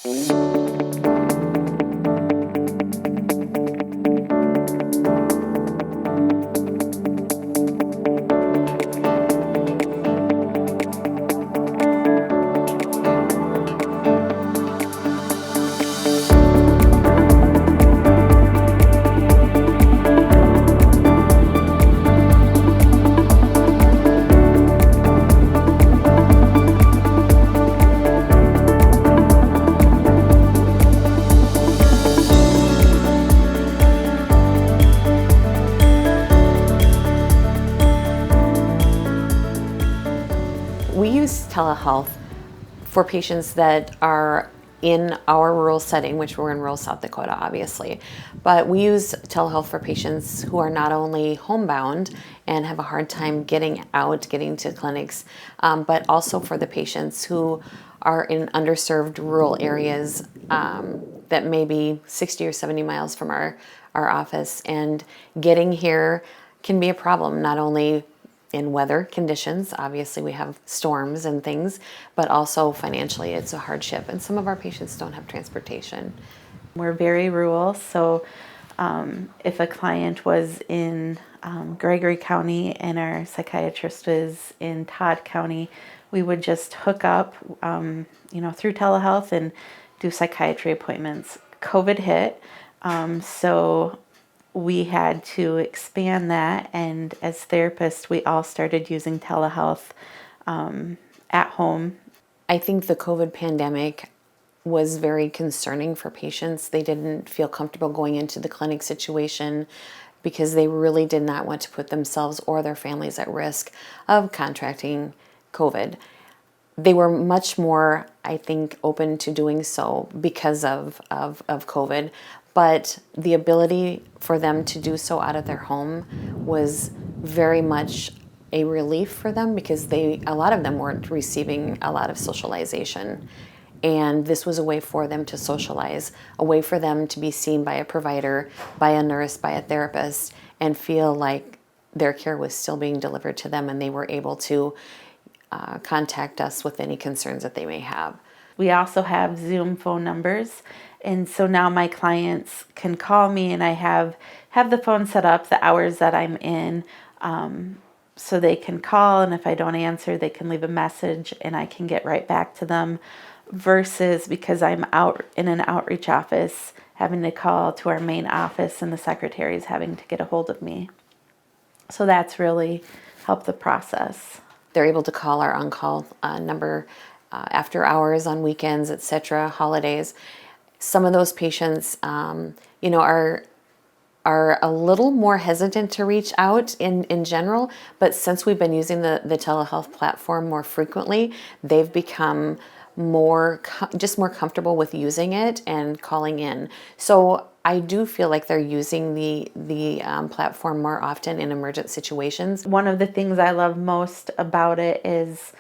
We use telehealth for patients that are in our rural setting, which we're in rural South Dakota, obviously. But we use telehealth for patients who are not only homebound and have a hard time getting out, getting to clinics, but also for the patients who are in underserved rural areas that may be 60 or 70 miles from our office. And getting here can be a problem, not only in weather conditions. Obviously, we have storms and things, but also financially, it's a hardship. And some of our patients don't have transportation. We're very rural, so if a client was in Gregory County and our psychiatrist is in Todd County, we would just hook up, through telehealth and do psychiatry appointments. COVID hit, so we had to expand that, and as therapists, we all started using telehealth at home. I think the COVID pandemic was very concerning for patients. They didn't feel comfortable going into the clinic situation because they really did not want to put themselves or their families at risk of contracting COVID. They were much more, I think, open to doing so because of COVID. But the ability for them to do so out of their home was very much a relief for them because a lot of them weren't receiving a lot of socialization. And this was a way for them to socialize, a way for them to be seen by a provider, by a nurse, by a therapist, and feel like their care was still being delivered to them and they were able to contact us with any concerns that they may have. We also have Zoom phone numbers, and so now my clients can call me, and I have the phone set up the hours that I'm in, so they can call, and if I don't answer, they can leave a message and I can get right back to them, versus because I'm out in an outreach office having to call to our main office and the secretaries having to get a hold of me. So that's really helped the process. They're able to call our on-call number after hours, on weekends, etc., holidays. Some of those patients, are a little more hesitant to reach out in general, but since we've been using the telehealth platform more frequently, they've become more comfortable with using it and calling in. So I do feel like they're using the platform more often in emergent situations. One of the things I love most about it is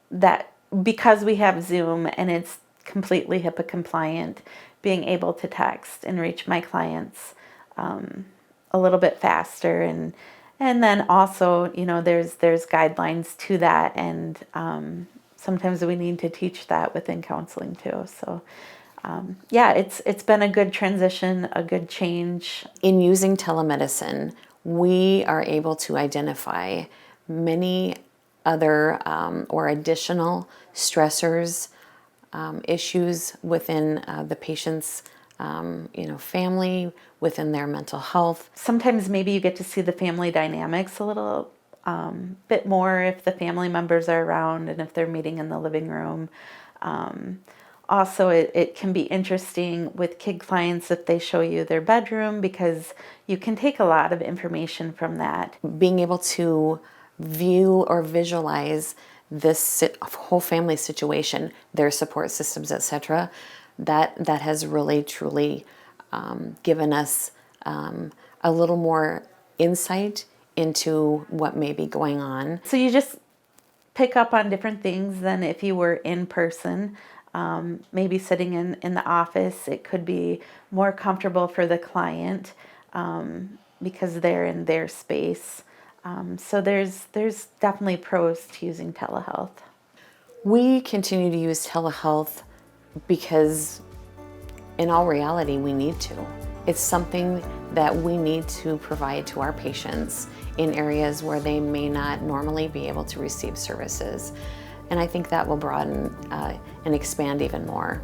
that because we have Zoom and it's completely HIPAA compliant, being able to text and reach my clients a little bit faster, and then also there's guidelines to that, and sometimes we need to teach that within counseling too. So it's been a good transition, a good change. In using telemedicine, we are able to identify many other or additional stressors, issues within the patient's family, within their mental health. Sometimes maybe you get to see the family dynamics a little bit more if the family members are around and if they're meeting in the living room. Also, it can be interesting with kid clients if they show you their bedroom, because you can take a lot of information from that. Being able to view or visualize this whole family situation, their support systems, etc., that has really truly given us a little more insight into what may be going on. So you just pick up on different things than if you were in person. Maybe sitting in the office, it could be more comfortable for the client because they're in their space. So there's definitely pros to using telehealth. We continue to use telehealth because in all reality, we need to. It's something that we need to provide to our patients in areas where they may not normally be able to receive services. And I think that will broaden and expand even more.